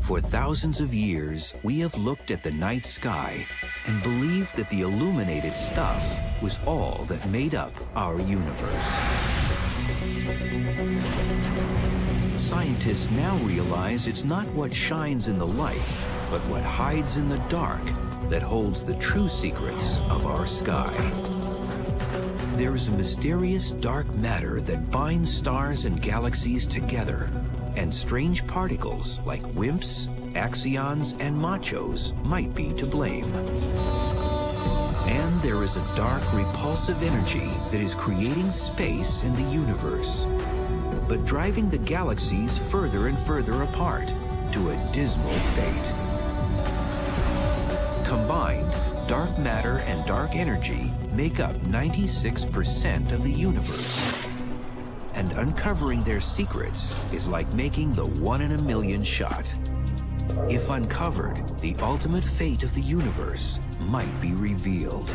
For thousands of years, we have looked at the night sky and believed that the illuminated stuff was all that made up our universe. Scientists now realize it's not what shines in the light, but what hides in the dark that holds the true secrets of our sky. There is a mysterious dark matter that binds stars and galaxies together, and strange particles like WIMPs, axions, and machos might be to blame. And there is a dark, repulsive energy that is creating space in the universe, but driving the galaxies further and further apart to a dismal fate. Combined, dark matter and dark energy make up 96% of the universe. And uncovering their secrets is like making the one-in-a-million shot. If uncovered, the ultimate fate of the universe might be revealed.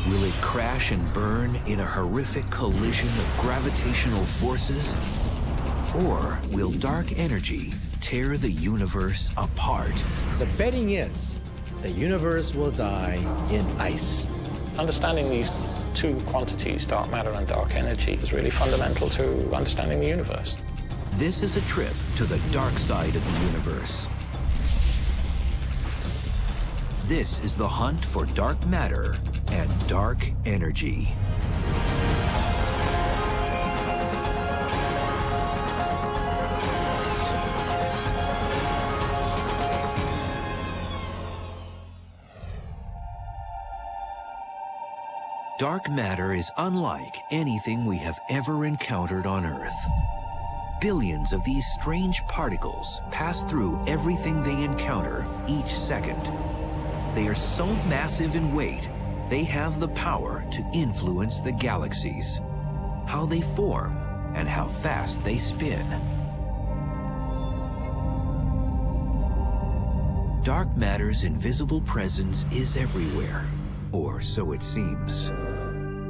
Will it crash and burn in a horrific collision of gravitational forces? Or will dark energy tear the universe apart? The betting is the universe will die in ice. Understanding these two quantities, dark matter and dark energy, is really fundamental to understanding the universe. This is a trip to the dark side of the universe. This is the hunt for dark matter and dark energy. Dark matter is unlike anything we have ever encountered on Earth. Billions of these strange particles pass through everything they encounter each second. They are so massive in weight, they have the power to influence the galaxies, how they form, and how fast they spin. Dark matter's invisible presence is everywhere, or so it seems.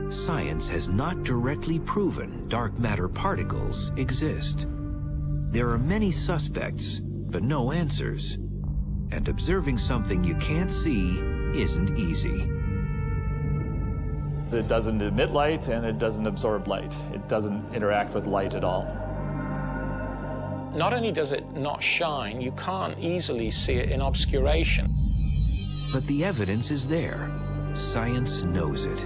Science has not directly proven dark matter particles exist. There are many suspects, but no answers. And observing something you can't see isn't easy. It doesn't emit light and it doesn't absorb light. It doesn't interact with light at all. Not only does it not shine, you can't easily see it in obscuration. But the evidence is there. Science knows it.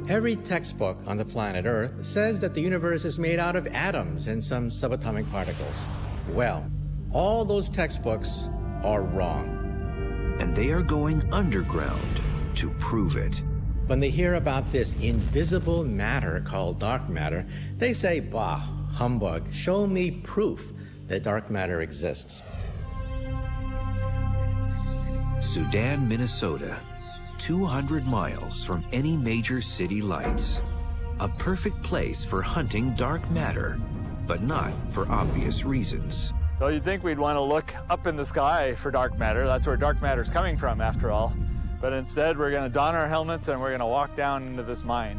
Every textbook on the planet Earth says that the universe is made out of atoms and some subatomic particles. Well, all those textbooks are wrong. And they are going underground to prove it. When they hear about this invisible matter called dark matter, they say, bah, humbug, show me proof that dark matter exists. Sudan, Minnesota. 200 miles from any major city lights. A perfect place for hunting dark matter, but not for obvious reasons. So you'd think we'd want to look up in the sky for dark matter. That's where dark matter's coming from, after all. But instead, we're going to don our helmets and we're going to walk down into this mine.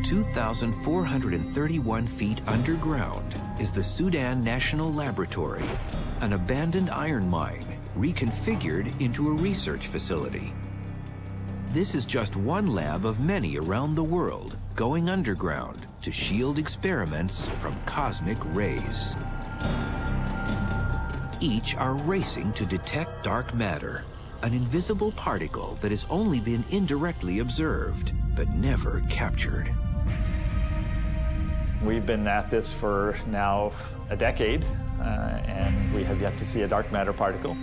2,431 feet underground is the Sudan National Laboratory, an abandoned iron mine reconfigured into a research facility. This is just one lab of many around the world going underground to shield experiments from cosmic rays. Each are racing to detect dark matter, an invisible particle that has only been indirectly observed, but never captured. We've been at this for now a decade, and we have yet to see a dark matter particle.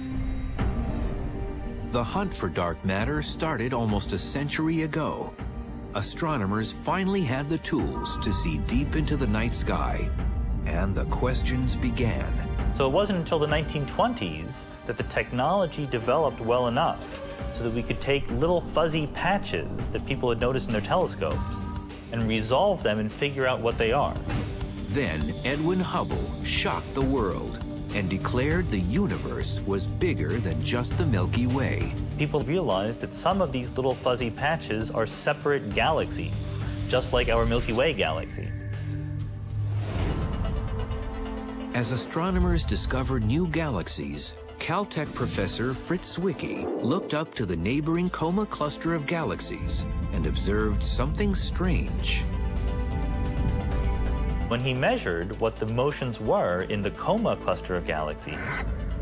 The hunt for dark matter started almost a century ago. Astronomers finally had the tools to see deep into the night sky, and the questions began. So it wasn't until the 1920s that the technology developed well enough so that we could take little fuzzy patches that people had noticed in their telescopes and resolve them and figure out what they are. Then Edwin Hubble shocked the world and declared the universe was bigger than just the Milky Way. People realized that some of these little fuzzy patches are separate galaxies. just like our Milky Way galaxy. As astronomers discovered new galaxies, Caltech professor Fritz Zwicky looked up to the neighboring Coma cluster of galaxies and observed something strange. When he measured what the motions were in the Coma cluster of galaxies,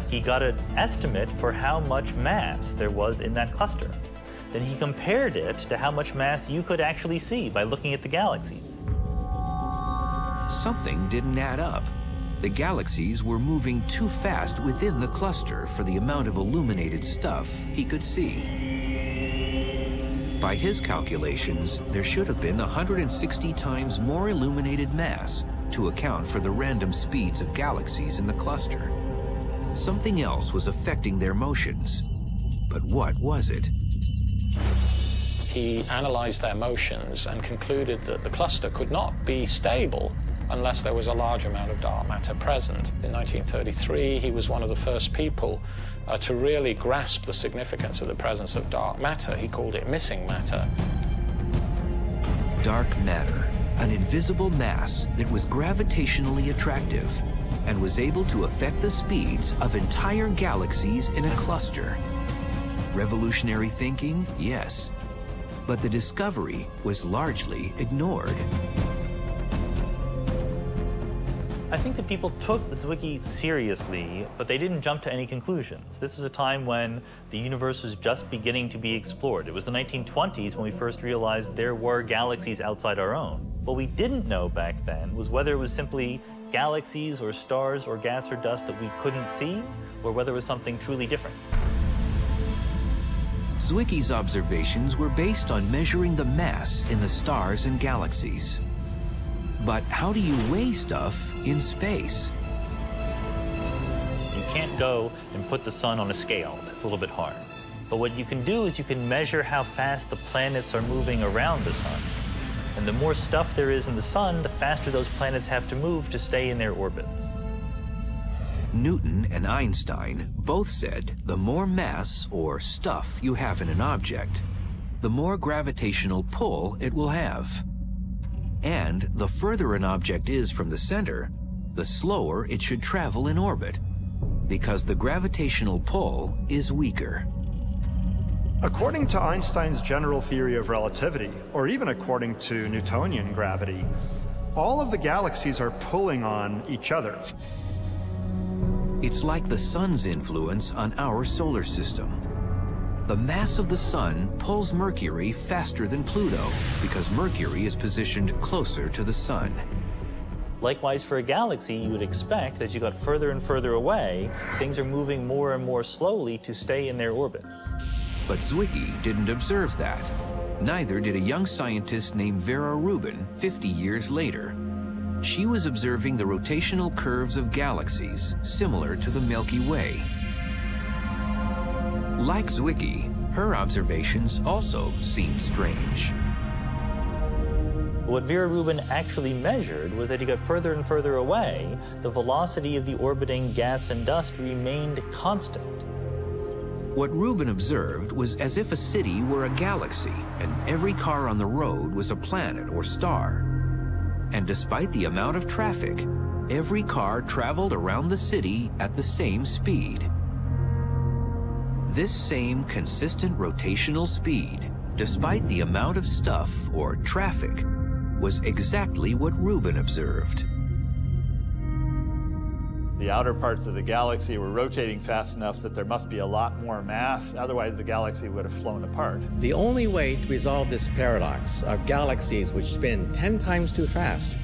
he got an estimate for how much mass there was in that cluster. Then he compared it to how much mass you could actually see by looking at the galaxies. Something didn't add up. The galaxies were moving too fast within the cluster for the amount of illuminated stuff he could see. By his calculations, there should have been 160 times more illuminated mass to account for the random speeds of galaxies in the cluster. Something else was affecting their motions. But what was it? He analyzed their motions and concluded that the cluster could not be stable unless there was a large amount of dark matter present. In 1933, he was one of the first people to really grasp the significance of the presence of dark matter. He called it missing matter. Dark matter, an invisible mass that was gravitationally attractive and was able to affect the speeds of entire galaxies in a cluster. Revolutionary thinking, yes, but the discovery was largely ignored. I think that people took Zwicky seriously, but they didn't jump to any conclusions. This was a time when the universe was just beginning to be explored. It was the 1920s when we first realized there were galaxies outside our own. What we didn't know back then was whether it was simply galaxies or stars or gas or dust that we couldn't see, or whether it was something truly different. Zwicky's observations were based on measuring the mass in the stars and galaxies. But how do you weigh stuff in space? You can't go and put the sun on a scale. That's a little bit hard. But what you can do is you can measure how fast the planets are moving around the sun. And the more stuff there is in the sun, the faster those planets have to move to stay in their orbits. Newton and Einstein both said the more mass or stuff you have in an object, the more gravitational pull it will have. And the further an object is from the center, the slower it should travel in orbit, because the gravitational pull is weaker. According to Einstein's general theory of relativity, or even according to Newtonian gravity, all of the galaxies are pulling on each other. It's like the sun's influence on our solar system. The mass of the sun pulls Mercury faster than Pluto because Mercury is positioned closer to the sun. Likewise, for a galaxy, you would expect that as you got further and further away, things are moving more and more slowly to stay in their orbits. But Zwicky didn't observe that. Neither did a young scientist named Vera Rubin 50 years later. She was observing the rotational curves of galaxies similar to the Milky Way. Like Zwicky, her observations also seemed strange. What Vera Rubin actually measured was that as you got further and further away, the velocity of the orbiting gas and dust remained constant. What Rubin observed was as if a city were a galaxy and every car on the road was a planet or star. And despite the amount of traffic, every car traveled around the city at the same speed. This same consistent rotational speed, despite the amount of stuff or traffic, was exactly what Rubin observed. The outer parts of the galaxy were rotating fast enough that there must be a lot more mass, otherwise the galaxy would have flown apart. The only way to resolve this paradox of galaxies which spin 10 times too fast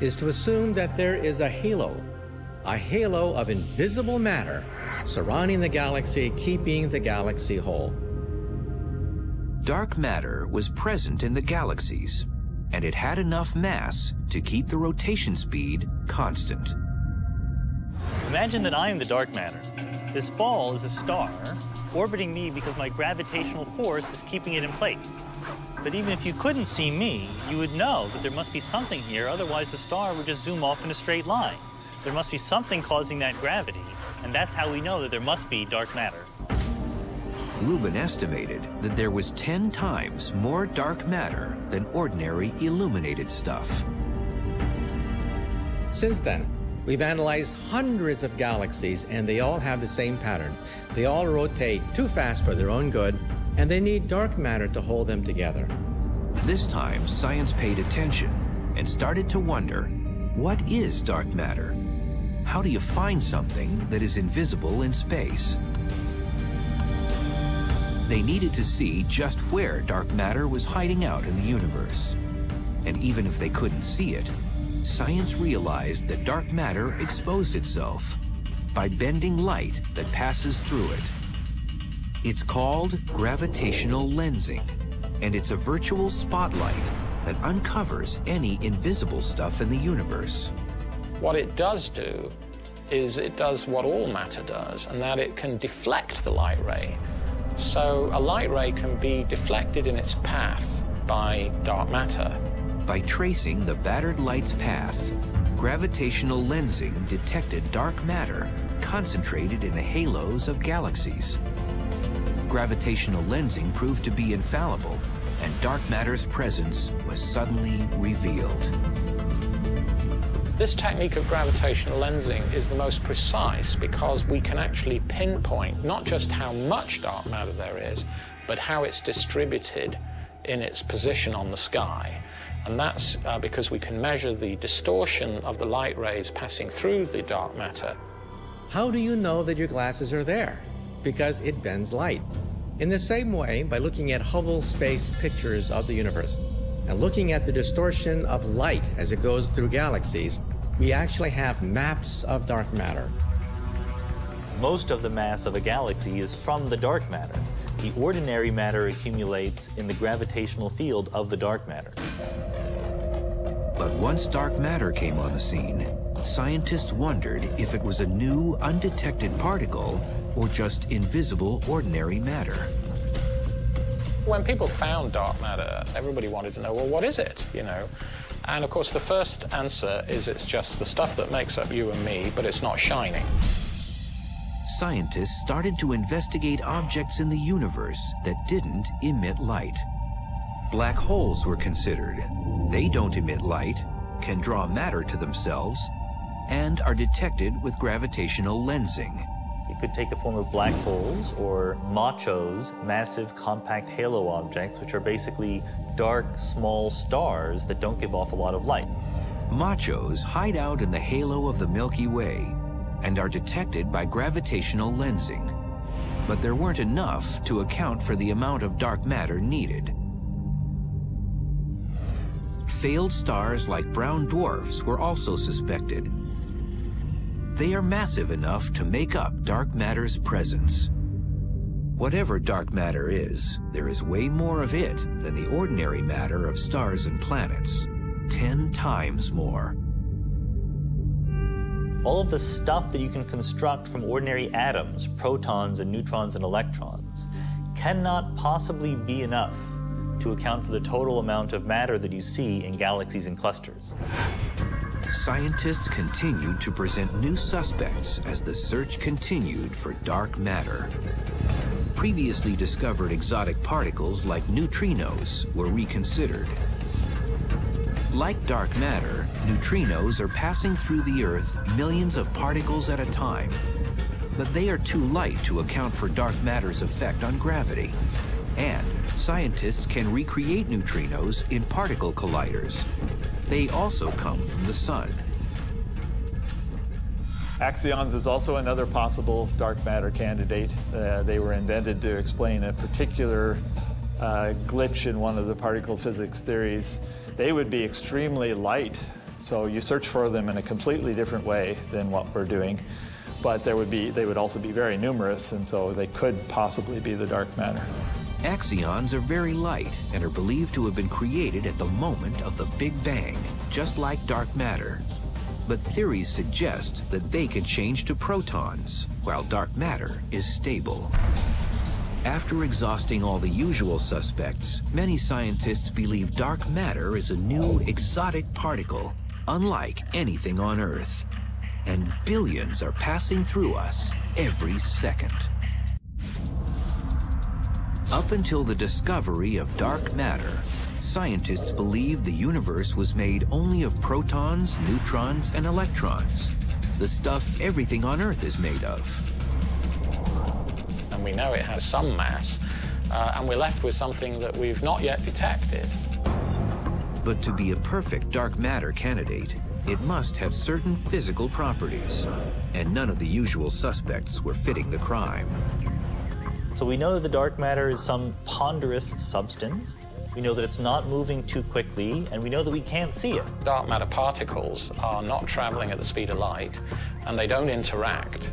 is to assume that there is a halo of invisible matter surrounding the galaxy, keeping the galaxy whole. Dark matter was present in the galaxies, and it had enough mass to keep the rotation speed constant. Imagine that I am the dark matter. This ball is a star orbiting me because my gravitational force is keeping it in place. But even if you couldn't see me, you would know that there must be something here, otherwise the star would just zoom off in a straight line. There must be something causing that gravity, and that's how we know that there must be dark matter. Rubin estimated that there was 10 times more dark matter than ordinary illuminated stuff. Since then, we've analyzed hundreds of galaxies, and they all have the same pattern. They all rotate too fast for their own good, and they need dark matter to hold them together. This time, science paid attention and started to wonder, what is dark matter? How do you find something that is invisible in space? They needed to see just where dark matter was hiding out in the universe. And even if they couldn't see it, science realized that dark matter exposed itself by bending light that passes through it. It's called gravitational lensing, and it's a virtual spotlight that uncovers any invisible stuff in the universe. What it does do is it does what all matter does, and that it can deflect the light ray. So a light ray can be deflected in its path by dark matter. By tracing the battered light's path, gravitational lensing detected dark matter concentrated in the halos of galaxies. Gravitational lensing proved to be infallible, and dark matter's presence was suddenly revealed. This technique of gravitational lensing is the most precise because we can actually pinpoint not just how much dark matter there is, but how it's distributed in its position on the sky. And that's because we can measure the distortion of the light rays passing through the dark matter. How do you know that your glasses are there? Because it bends light. In the same way, by looking at Hubble space pictures of the universe and looking at the distortion of light as it goes through galaxies, we actually have maps of dark matter. Most of the mass of a galaxy is from the dark matter. The ordinary matter accumulates in the gravitational field of the dark matter. But once dark matter came on the scene, scientists wondered if it was a new, undetected particle or just invisible, ordinary matter. When people found dark matter, everybody wanted to know, well, what is it, you know? And of course, the first answer is it's just the stuff that makes up you and me, but it's not shining. Scientists started to investigate objects in the universe that didn't emit light. Black holes were considered. They don't emit light, can draw matter to themselves, and are detected with gravitational lensing. It could take the form of black holes or machos, massive compact halo objects, which are basically dark, small stars that don't give off a lot of light. Machos hide out in the halo of the Milky Way and are detected by gravitational lensing. But there weren't enough to account for the amount of dark matter needed. Failed stars like brown dwarfs were also suspected. They are massive enough to make up dark matter's presence. Whatever dark matter is, there is way more of it than the ordinary matter of stars and planets. 10 times more. All of the stuff that you can construct from ordinary atoms, protons and neutrons and electrons, cannot possibly be enough to account for the total amount of matter that you see in galaxies and clusters. Scientists continued to present new suspects as the search continued for dark matter. Previously discovered exotic particles like neutrinos were reconsidered. Like dark matter, neutrinos are passing through the Earth millions of particles at a time. But they are too light to account for dark matter's effect on gravity. And scientists can recreate neutrinos in particle colliders. They also come from the sun. Axions is also another possible dark matter candidate. They were invented to explain a particular glitch in one of the particle physics theories. They would be extremely light, so you search for them in a completely different way than what we're doing. But they would also be very numerous, and so they could possibly be the dark matter. Axions are very light and are believed to have been created at the moment of the Big Bang, just like dark matter. But theories suggest that they can change to protons, while dark matter is stable. After exhausting all the usual suspects, many scientists believe dark matter is a new exotic particle, unlike anything on Earth. And billions are passing through us every second. Up until the discovery of dark matter, scientists believed the universe was made only of protons, neutrons, and electrons, the stuff everything on Earth is made of. And we know it has some mass, and we're left with something that we've not yet detected. But to be a perfect dark matter candidate, it must have certain physical properties, and none of the usual suspects were fitting the crime. So we know that the dark matter is some ponderous substance. We know that it's not moving too quickly, and we know that we can't see it. Dark matter particles are not traveling at the speed of light, and they don't interact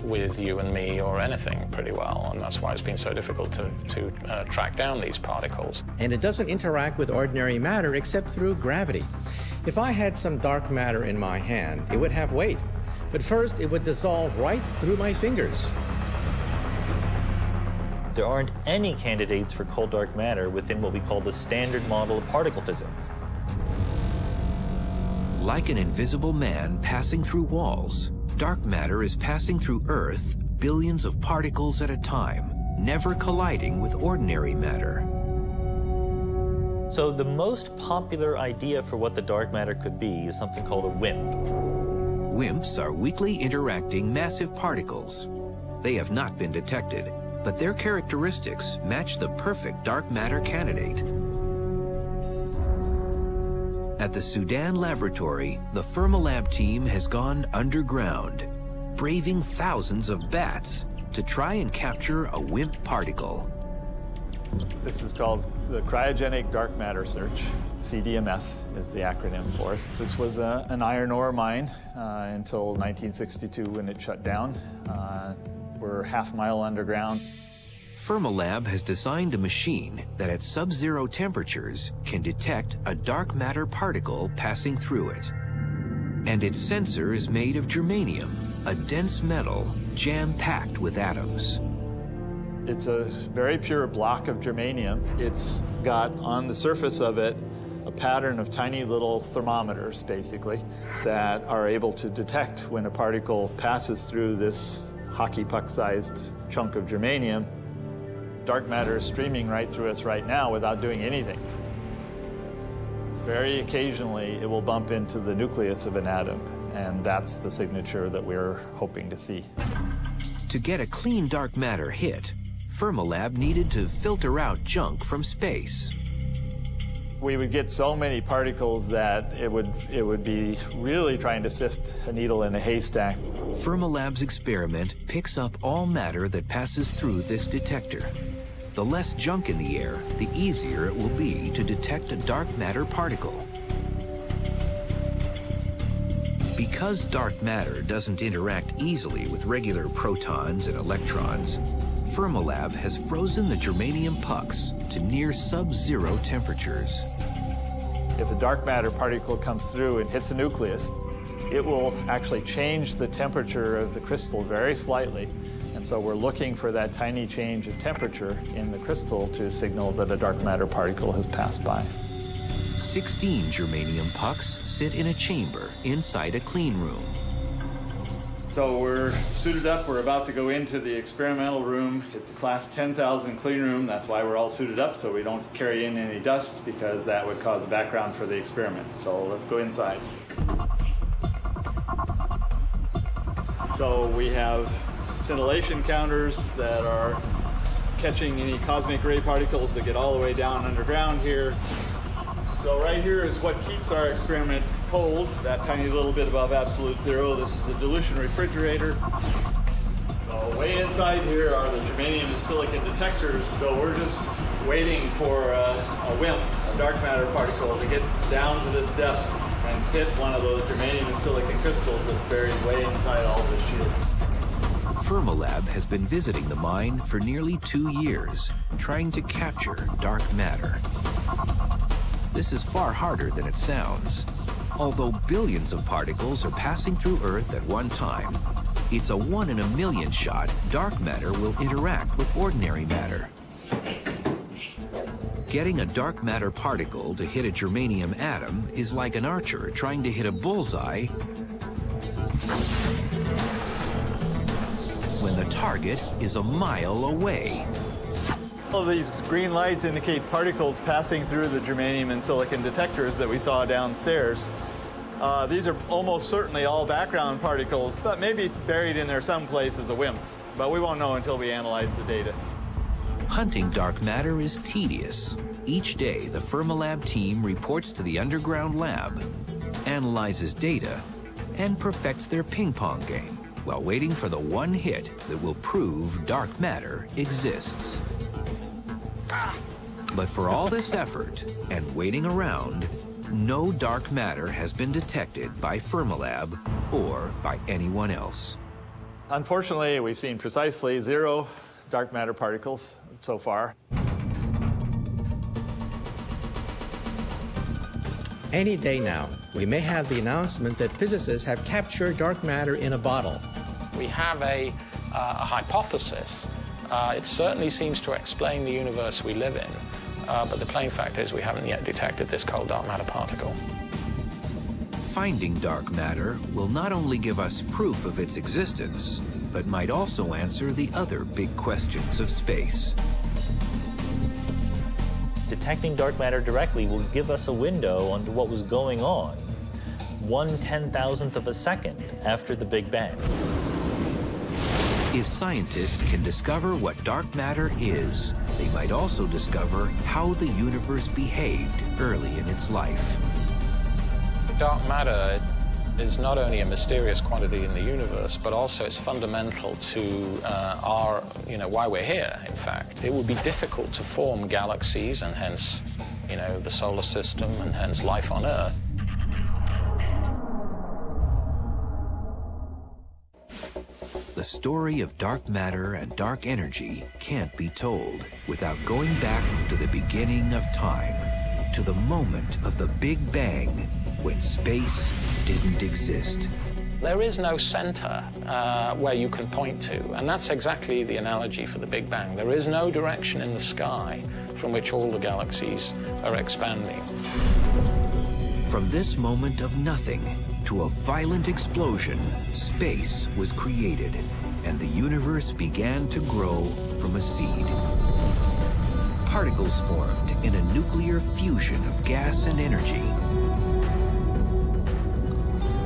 with you and me or anything pretty well, and that's why it's been so difficult to track down these particles. And it doesn't interact with ordinary matter except through gravity. If I had some dark matter in my hand, it would have weight, but first it would dissolve right through my fingers. There aren't any candidates for cold dark matter within what we call the standard model of particle physics. Like an invisible man passing through walls, dark matter is passing through Earth billions of particles at a time, never colliding with ordinary matter. So the most popular idea for what the dark matter could be is something called a WIMP. WIMPs are weakly interacting massive particles. They have not been detected, but their characteristics match the perfect dark matter candidate. At the Sudan laboratory, the Fermilab team has gone underground, braving thousands of bats to try and capture a WIMP particle. This is called the Cryogenic Dark Matter Search. CDMS is the acronym for it. This was an iron ore mine until 1962 when it shut down. We're half a mile underground. Fermilab has designed a machine that at sub-zero temperatures can detect a dark matter particle passing through it. And its sensor is made of germanium, a dense metal jam-packed with atoms. It's a very pure block of germanium. It's got on the surface of it a pattern of tiny little thermometers, basically, that are able to detect when a particle passes through this hockey puck-sized chunk of germanium. Dark matter is streaming right through us right now without doing anything. Very occasionally, it will bump into the nucleus of an atom, and that's the signature that we're hoping to see. To get a clean dark matter hit, Fermilab needed to filter out junk from space. We would get so many particles that it would be really trying to sift a needle in a haystack. Fermilab's experiment picks up all matter that passes through this detector. The less junk in the air, the easier it will be to detect a dark matter particle. Because dark matter doesn't interact easily with regular protons and electrons, Fermilab has frozen the germanium pucks to near sub-zero temperatures. If a dark matter particle comes through and hits a nucleus, it will actually change the temperature of the crystal very slightly. And so we're looking for that tiny change of temperature in the crystal to signal that a dark matter particle has passed by. 16 germanium pucks sit in a chamber inside a clean room. So we're suited up, we're about to go into the experimental room. It's a class 10,000 clean room. That's why we're all suited up, so we don't carry in any dust, because that would cause a background for the experiment. So let's go inside. So we have scintillation counters that are catching any cosmic ray particles that get all the way down underground here. So right here is what keeps our experiment cold, that tiny little bit above absolute zero. This is a dilution refrigerator. So way inside here are the germanium and silicon detectors. So we're just waiting for a WIMP, a dark matter particle, to get down to this depth and hit one of those germanium and silicon crystals that's buried way inside all this shit. Fermilab has been visiting the mine for nearly 2 years, trying to capture dark matter. This is far harder than it sounds. Although billions of particles are passing through Earth at one time, it's a 1 in a million shot dark matter will interact with ordinary matter. Getting a dark matter particle to hit a germanium atom is like an archer trying to hit a bullseye when the target is a mile away. All of these green lights indicate particles passing through the germanium and silicon detectors that we saw downstairs. These are almost certainly all background particles, but maybe it's buried in there someplace as a WIMP. But we won't know until we analyze the data. Hunting dark matter is tedious. Each day, the Fermilab team reports to the underground lab, analyzes data, and perfects their ping-pong game while waiting for the one hit that will prove dark matter exists. But for all this effort and waiting around, no dark matter has been detected by Fermilab or by anyone else. Unfortunately, we've seen precisely 0 dark matter particles so far. Any day now, we may have the announcement that physicists have captured dark matter in a bottle. We have a hypothesis. It certainly seems to explain the universe we live in, but the plain fact is we haven't yet detected this cold dark matter particle. Finding dark matter will not only give us proof of its existence, but might also answer the other big questions of space. Detecting dark matter directly will give us a window onto what was going on 1/10,000th of a second after the Big Bang. If scientists can discover what dark matter is, they might also discover how the universe behaved early in its life. Dark matter is not only a mysterious quantity in the universe, but also it's fundamental to why we're here, in fact. It would be difficult to form galaxies and hence, the solar system and hence life on Earth. The story of dark matter and dark energy can't be told without going back to the beginning of time, to the moment of the Big Bang, when space didn't exist. There is no center where you can point to, and that's exactly the analogy for the Big Bang. There is no direction in the sky from which all the galaxies are expanding. From this moment of nothing to a violent explosion, space was created, and the universe began to grow from a seed. Particles formed in a nuclear fusion of gas and energy.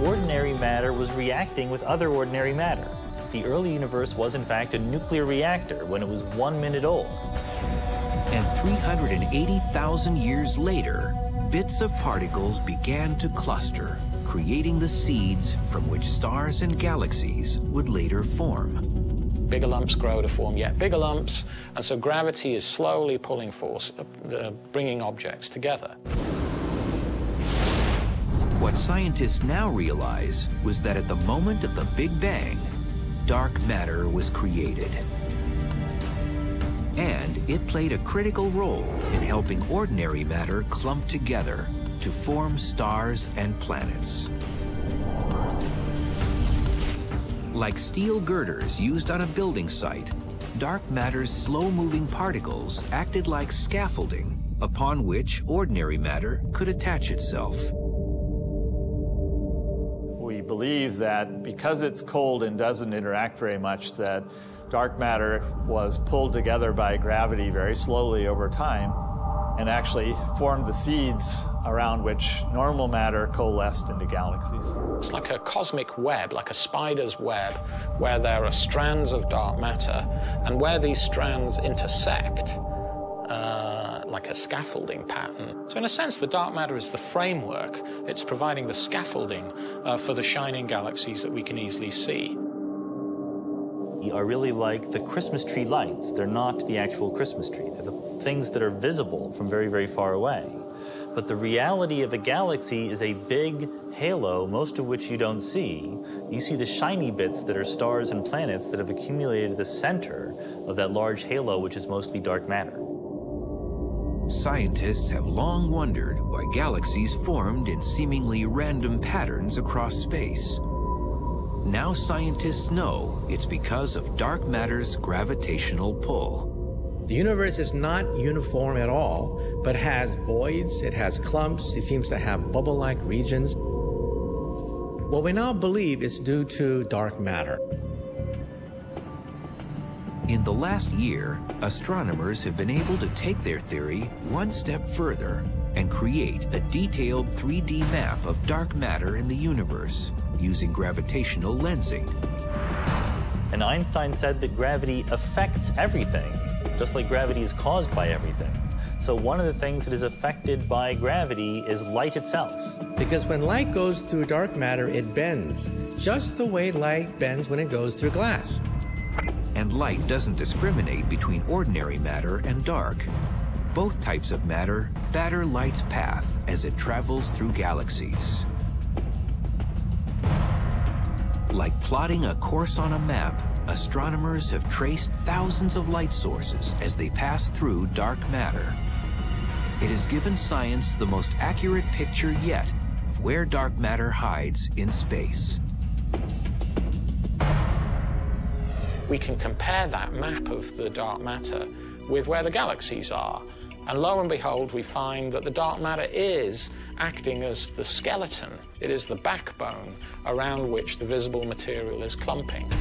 Ordinary matter was reacting with other ordinary matter. The early universe was, in fact, a nuclear reactor when it was 1 minute old. And 380,000 years later, bits of particles began to cluster, creating the seeds from which stars and galaxies would later form. Bigger lumps grow to form yet bigger lumps, and so gravity is slowly pulling force, bringing objects together. What scientists now realize was that at the moment of the Big Bang, dark matter was created. And it played a critical role in helping ordinary matter clump together to form stars and planets. Like steel girders used on a building site, dark matter's slow-moving particles acted like scaffolding upon which ordinary matter could attach itself. We believe that because it's cold and doesn't interact very much, that dark matter was pulled together by gravity very slowly over time and actually formed the seeds around which normal matter coalesced into galaxies. It's like a cosmic web, like a spider's web, where there are strands of dark matter, and where these strands intersect, like a scaffolding pattern. So in a sense, the dark matter is the framework. It's providing the scaffolding for the shining galaxies that we can easily see. Are really like the Christmas tree lights. They're not the actual Christmas tree. They're the things that are visible from very, very far away. But the reality of a galaxy is a big halo, most of which you don't see. You see the shiny bits that are stars and planets that have accumulated at the center of that large halo, which is mostly dark matter. Scientists have long wondered why galaxies formed in seemingly random patterns across space. Now scientists know it's because of dark matter's gravitational pull. The universe is not uniform at all, but has voids, it has clumps, it seems to have bubble-like regions. What we now believe is due to dark matter. In the last year, astronomers have been able to take their theory one step further and create a detailed 3D map of dark matter in the universe using gravitational lensing. And Einstein said that gravity affects everything, just like gravity is caused by everything. So one of the things that is affected by gravity is light itself. Because when light goes through dark matter, it bends, just the way light bends when it goes through glass. And light doesn't discriminate between ordinary matter and dark. Both types of matter batter light's path as it travels through galaxies. Like plotting a course on a map, astronomers have traced thousands of light sources as they pass through dark matter. It has given science the most accurate picture yet of where dark matter hides in space. We can compare that map of the dark matter with where the galaxies are. And lo and behold, we find that the dark matter is acting as the skeleton. It is the backbone around which the visible material is clumping.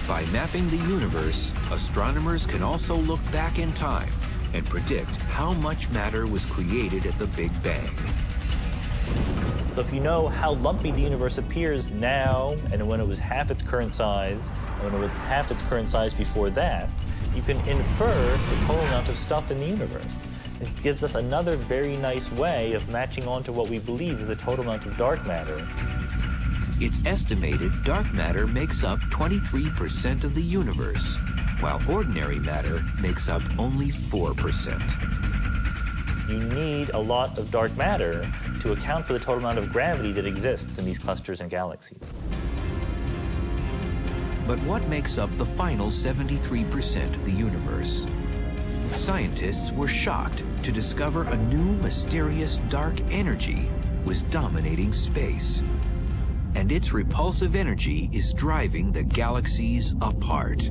By mapping the universe, astronomers can also look back in time and predict how much matter was created at the Big Bang. So if you know how lumpy the universe appears now, and when it was half its current size, and when it was half its current size before that, you can infer the total amount of stuff in the universe. It gives us another very nice way of matching on to what we believe is the total amount of dark matter. It's estimated dark matter makes up 23% of the universe, while ordinary matter makes up only 4%. You need a lot of dark matter to account for the total amount of gravity that exists in these clusters and galaxies. But what makes up the final 73% of the universe? Scientists were shocked to discover a new mysterious dark energy was dominating space. And its repulsive energy is driving the galaxies apart.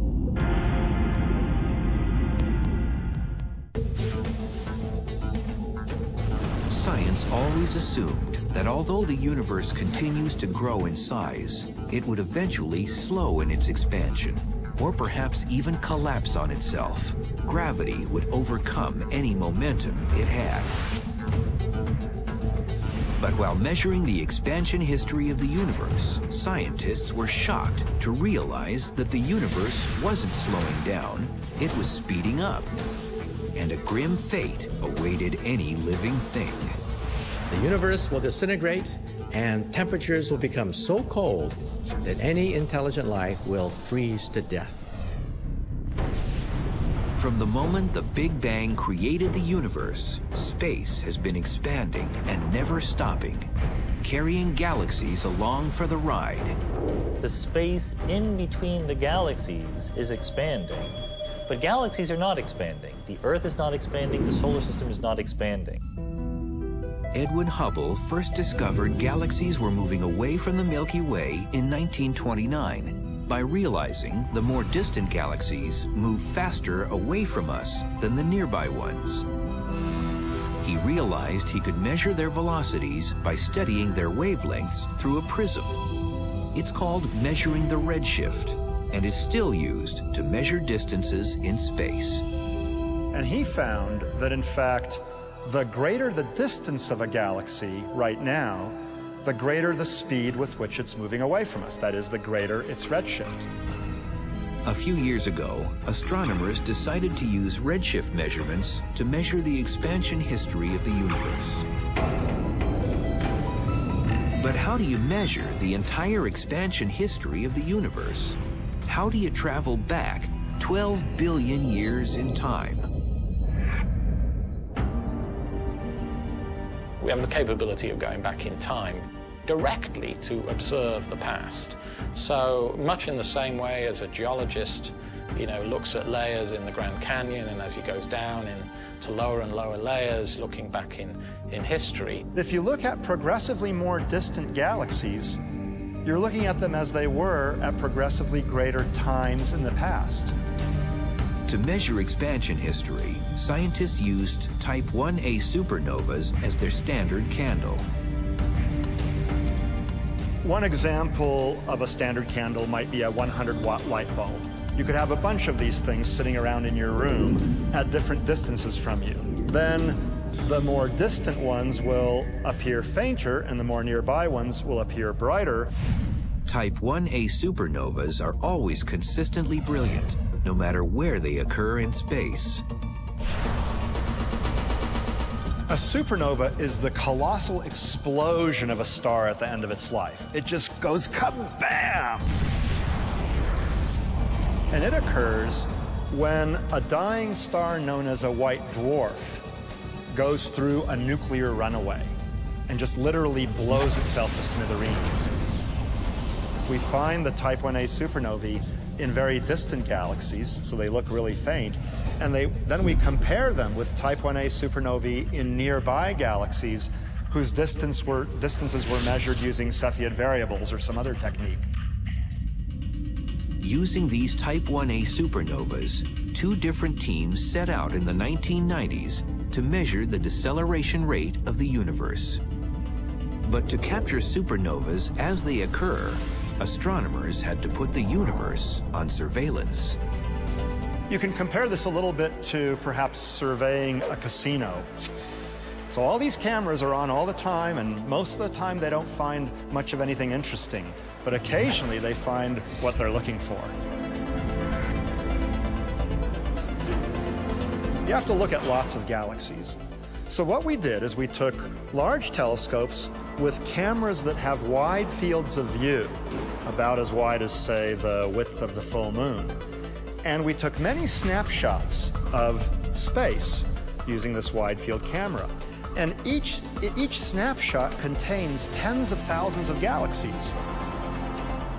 Science always assumed that although the universe continues to grow in size, it would eventually slow in its expansion, or perhaps even collapse on itself. Gravity would overcome any momentum it had. But while measuring the expansion history of the universe, scientists were shocked to realize that the universe wasn't slowing down, it was speeding up. And a grim fate awaited any living thing. The universe will disintegrate, and temperatures will become so cold that any intelligent life will freeze to death. From the moment the Big Bang created the universe, space has been expanding and never stopping, carrying galaxies along for the ride. The space in between the galaxies is expanding, but galaxies are not expanding. The Earth is not expanding, the solar system is not expanding. Edwin Hubble first discovered galaxies were moving away from the Milky Way in 1929 by realizing the more distant galaxies move faster away from us than the nearby ones. He realized he could measure their velocities by studying their wavelengths through a prism. It's called measuring the redshift and is still used to measure distances in space. And he found that, in fact, the greater the distance of a galaxy right now, the greater the speed with which it's moving away from us. That is, the greater its redshift. A few years ago, astronomers decided to use redshift measurements to measure the expansion history of the universe. But how do you measure the entire expansion history of the universe? How do you travel back 12 billion years in time? We have the capability of going back in time directly to observe the past. So much in the same way as a geologist, looks at layers in the Grand Canyon, and as he goes down into lower and lower layers, looking back in history. If you look at progressively more distant galaxies, you're looking at them as they were at progressively greater times in the past. To measure expansion history, scientists used Type 1a supernovas as their standard candle. One example of a standard candle might be a 100-watt light bulb. You could have a bunch of these things sitting around in your room at different distances from you. Then the more distant ones will appear fainter, and the more nearby ones will appear brighter. Type 1a supernovas are always consistently brilliant, no matter where they occur in space. A supernova is the colossal explosion of a star at the end of its life. It just goes kabam! And it occurs when a dying star known as a white dwarf goes through a nuclear runaway and just literally blows itself to smithereens. We find the Type 1a supernovae in very distant galaxies, so they look really faint, and then we compare them with Type 1a supernovae in nearby galaxies whose distances were measured using Cepheid variables or some other technique. Using these Type 1a supernovas, two different teams set out in the 1990s to measure the deceleration rate of the universe. But to capture supernovas as they occur, astronomers had to put the universe on surveillance. You can compare this a little bit to perhaps surveying a casino. So all these cameras are on all the time, and most of the time they don't find much of anything interesting, but occasionally they find what they're looking for. You have to look at lots of galaxies. So what we did is we took large telescopes with cameras that have wide fields of view, about as wide as, say, the width of the full moon. And we took many snapshots of space using this wide field camera. And each snapshot contains tens of thousands of galaxies.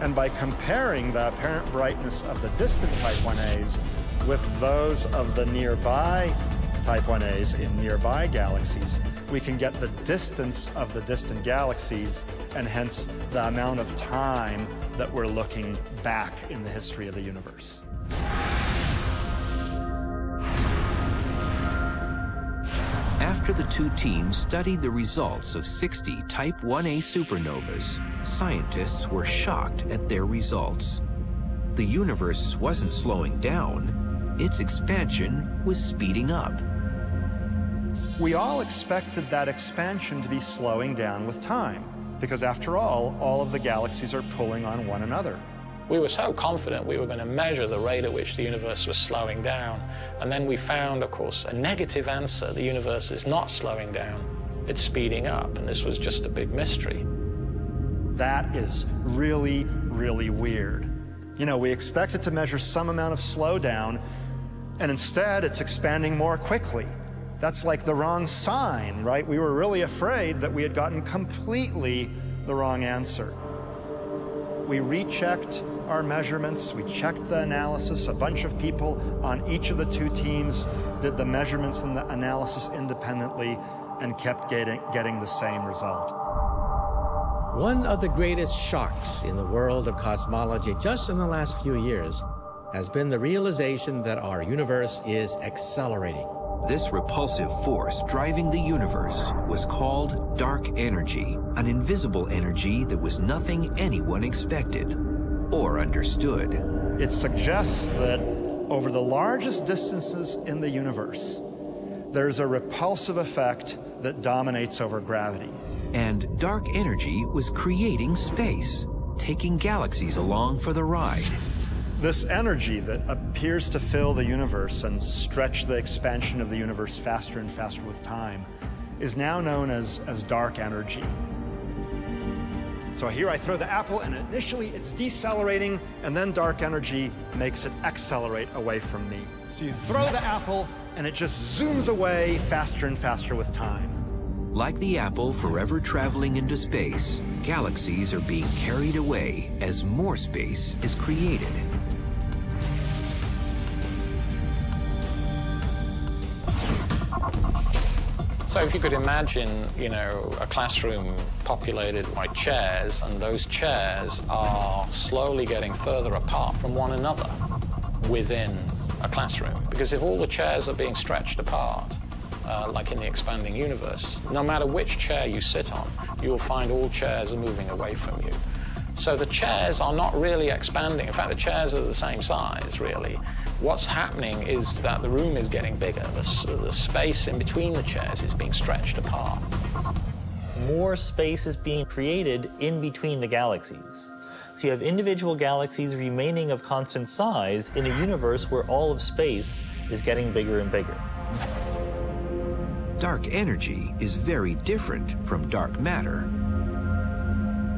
And by comparing the apparent brightness of the distant Type 1As with those of the nearby Type 1As in nearby galaxies, we can get the distance of the distant galaxies and hence the amount of time that we're looking back in the history of the universe. After the two teams studied the results of 60 Type 1a supernovas, scientists were shocked at their results. The universe wasn't slowing down, its expansion was speeding up. We all expected that expansion to be slowing down with time, because after all of the galaxies are pulling on one another. We were so confident we were going to measure the rate at which the universe was slowing down, and then we found, of course, a negative answer. The universe is not slowing down, it's speeding up, and this was just a big mystery. That is really, really weird. You know, we expected to measure some amount of slowdown, and instead it's expanding more quickly. That's like the wrong sign, right? We were really afraid that we had gotten completely the wrong answer. We rechecked our measurements, we checked the analysis. A bunch of people on each of the two teams did the measurements and the analysis independently and kept getting the same result. One of the greatest shocks in the world of cosmology just in the last few years has been the realization that our universe is accelerating. This repulsive force driving the universe was called dark energy, an invisible energy that was nothing anyone expected or understood. It suggests that over the largest distances in the universe, there's a repulsive effect that dominates over gravity. And dark energy was creating space, taking galaxies along for the ride. This energy that appears to fill the universe and stretch the expansion of the universe faster and faster with time is now known as dark energy. So here I throw the apple, and initially it's decelerating, and then dark energy makes it accelerate away from me. So you throw the apple, and it just zooms away faster and faster with time. Like the apple forever traveling into space, galaxies are being carried away as more space is created. So if you could imagine, you know, a classroom populated by chairs, and those chairs are slowly getting further apart from one another within a classroom. Because if all the chairs are being stretched apart, like in the expanding universe, no matter which chair you sit on, you will find all chairs are moving away from you. So the chairs are not really expanding. In fact, the chairs are the same size, really. What's happening is that the room is getting bigger. The space in between the chairs is being stretched apart. More space is being created in between the galaxies. So you have individual galaxies remaining of constant size in a universe where all of space is getting bigger and bigger. Dark energy is very different from dark matter.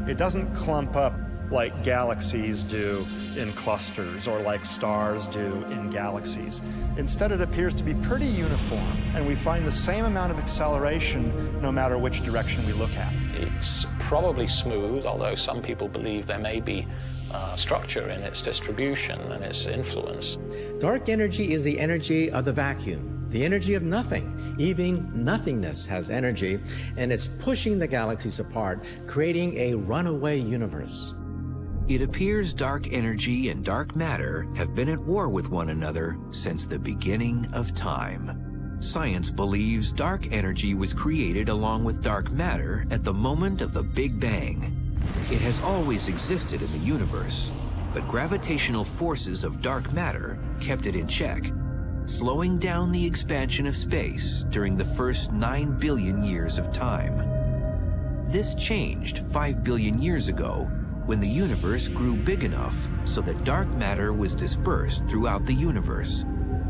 It doesn't clump up like galaxies do in clusters or like stars do in galaxies. Instead, it appears to be pretty uniform, and we find the same amount of acceleration no matter which direction we look at. It's probably smooth, although some people believe there may be structure in its distribution and its influence. Dark energy is the energy of the vacuum, the energy of nothing. Even nothingness has energy, and it's pushing the galaxies apart, creating a runaway universe. It appears dark energy and dark matter have been at war with one another since the beginning of time. Science believes dark energy was created along with dark matter at the moment of the Big Bang. It has always existed in the universe, but gravitational forces of dark matter kept it in check, slowing down the expansion of space during the first 9 billion years of time. This changed 5 billion years ago when the universe grew big enough so that dark matter was dispersed throughout the universe,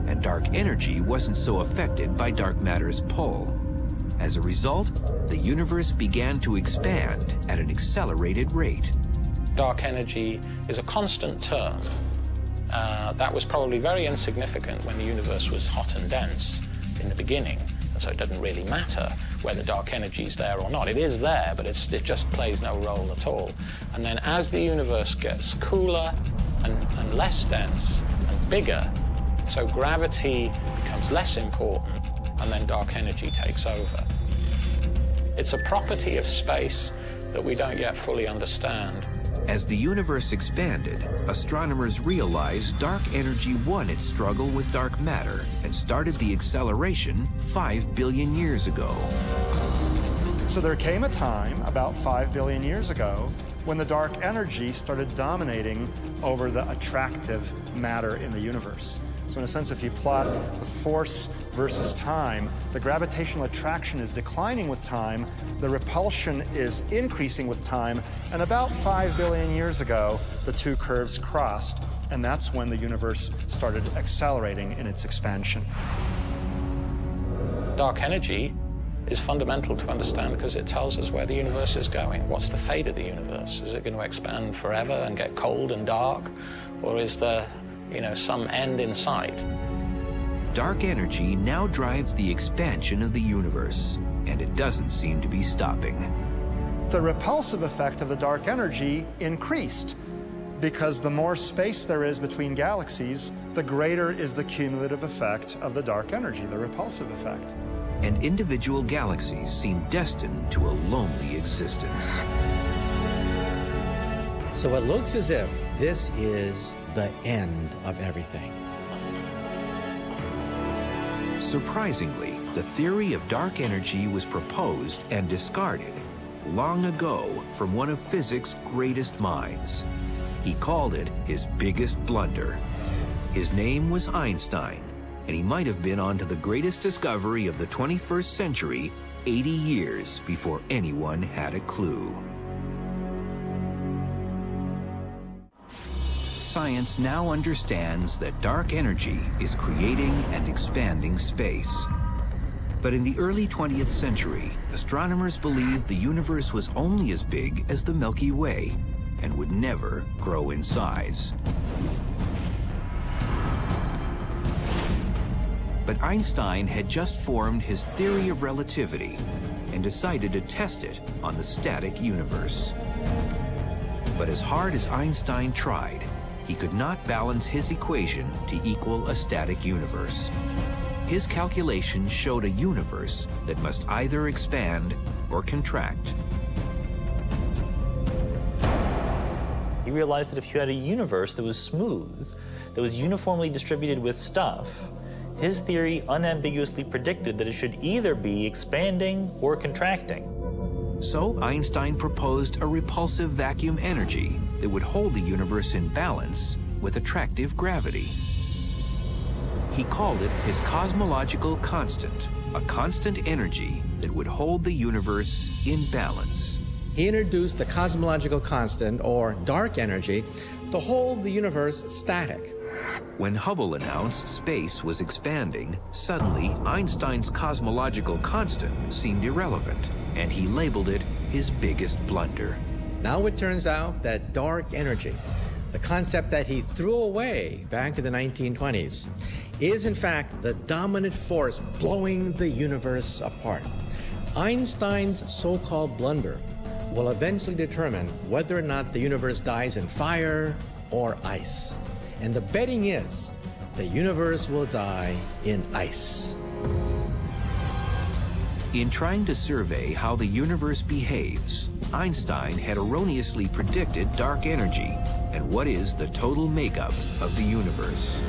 and dark energy wasn't so affected by dark matter's pull. As a result, the universe began to expand at an accelerated rate. Dark energy is a constant term. That was probably very insignificant when the universe was hot and dense in the beginning, and so it doesn't really matter whether dark energy is there or not. It is there, but it just plays no role at all. And then as the universe gets cooler and less dense and bigger, so gravity becomes less important, and then dark energy takes over. It's a property of space that we don't yet fully understand. As the universe expanded, astronomers realized dark energy won its struggle with dark matter and started the acceleration 5 billion years ago. So there came a time, about 5 billion years ago, when the dark energy started dominating over the attractive matter in the universe. So in a sense, if you plot the force versus time, the gravitational attraction is declining with time, the repulsion is increasing with time, and about 5 billion years ago, the two curves crossed, and that's when the universe started accelerating in its expansion. Dark energy is fundamental to understand because it tells us where the universe is going. What's the fate of the universe? Is it going to expand forever and get cold and dark? Or is there, some end in sight? Dark energy now drives the expansion of the universe, and it doesn't seem to be stopping. The repulsive effect of the dark energy increased because the more space there is between galaxies, the greater is the cumulative effect of the dark energy, the repulsive effect. And individual galaxies seem destined to a lonely existence. So it looks as if this is the end of everything. Surprisingly, the theory of dark energy was proposed and discarded long ago from one of physics' greatest minds. He called it his biggest blunder. His name was Einstein, and he might have been onto the greatest discovery of the 21st century 80 years before anyone had a clue. Science now understands that dark energy is creating and expanding space. But in the early 20th century, astronomers believed the universe was only as big as the Milky Way and would never grow in size. But Einstein had just formed his theory of relativity and decided to test it on the static universe. But as hard as Einstein tried, he could not balance his equation to equal a static universe. His calculations showed a universe that must either expand or contract. He realized that if you had a universe that was smooth, that was uniformly distributed with stuff, his theory unambiguously predicted that it should either be expanding or contracting. So Einstein proposed a repulsive vacuum energy that would hold the universe in balance with attractive gravity. He called it his cosmological constant, a constant energy that would hold the universe in balance. He introduced the cosmological constant, or dark energy, to hold the universe static. When Hubble announced space was expanding, suddenly Einstein's cosmological constant seemed irrelevant, and he labeled it his biggest blunder. Now it turns out that dark energy, the concept that he threw away back in the 1920s, is in fact the dominant force blowing the universe apart. Einstein's so-called blunder will eventually determine whether or not the universe dies in fire or ice. And the betting is the universe will die in ice. In trying to survey how the universe behaves, Einstein had erroneously predicted dark energy and what is the total makeup of the universe.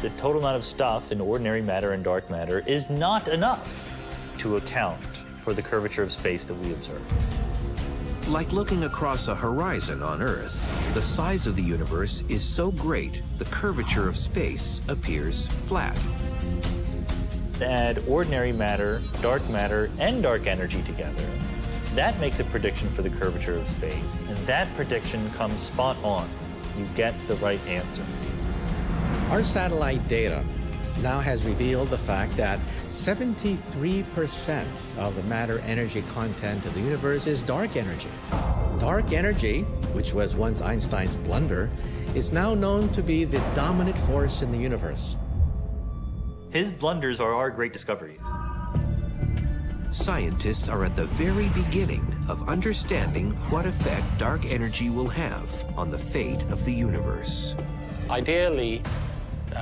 The total amount of stuff in ordinary matter and dark matter is not enough to account for the curvature of space that we observe. Like looking across a horizon on Earth, the size of the universe is so great the curvature of space appears flat. Add ordinary matter, and dark energy together. That makes a prediction for the curvature of space, and that prediction comes spot on. You get the right answer. Our satellite data now has revealed the fact that 73% of the matter-energy content of the universe is dark energy. Dark energy, which was once Einstein's blunder, is now known to be the dominant force in the universe. His blunders are our great discoveries. Scientists are at the very beginning of understanding what effect dark energy will have on the fate of the universe. Ideally,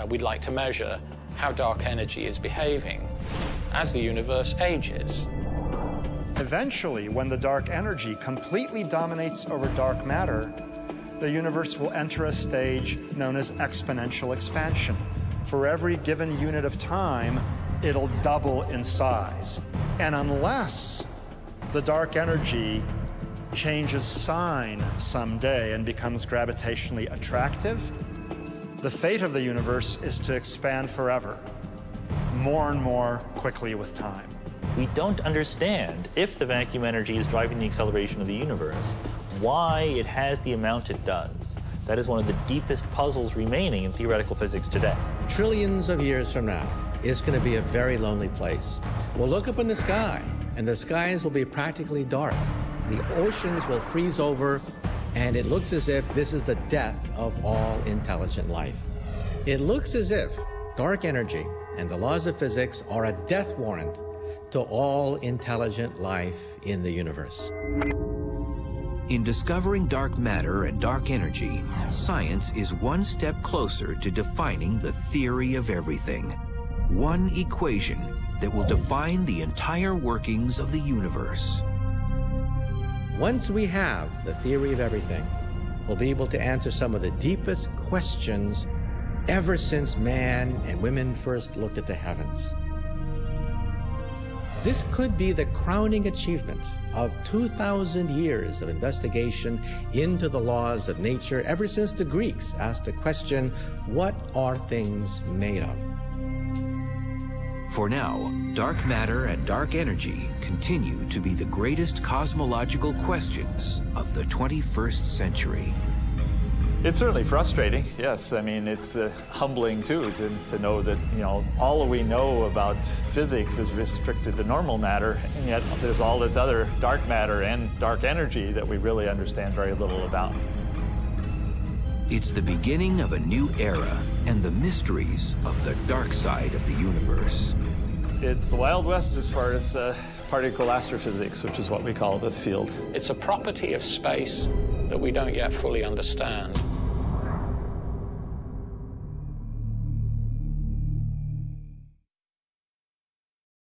we'd like to measure how dark energy is behaving as the universe ages. Eventually, when the dark energy completely dominates over dark matter, the universe will enter a stage known as exponential expansion. For every given unit of time, it'll double in size. And unless the dark energy changes sign someday and becomes gravitationally attractive, the fate of the universe is to expand forever, more and more quickly with time. We don't understand, if the vacuum energy is driving the acceleration of the universe, why it has the amount it does. That is one of the deepest puzzles remaining in theoretical physics today. Trillions of years from now, it's going to be a very lonely place. We'll look up in the sky, and the skies will be practically dark. The oceans will freeze over, and it looks as if this is the death of all intelligent life. It looks as if dark energy and the laws of physics are a death warrant to all intelligent life in the universe. In discovering dark matter and dark energy, science is one step closer to defining the theory of everything. One equation that will define the entire workings of the universe. Once we have the theory of everything, we'll be able to answer some of the deepest questions ever since man and women first looked at the heavens. This could be the crowning achievement of 2,000 years of investigation into the laws of nature ever since the Greeks asked the question, what are things made of? For now, dark matter and dark energy continue to be the greatest cosmological questions of the 21st century. It's certainly frustrating, yes. I mean, it's humbling, too, to know that, all we know about physics is restricted to normal matter, and yet there's all this other dark matter and dark energy that we really understand very little about. It's the beginning of a new era and the mysteries of the dark side of the universe. It's the Wild West as far as particle astrophysics, which is what we call this field. It's a property of space that we don't yet fully understand.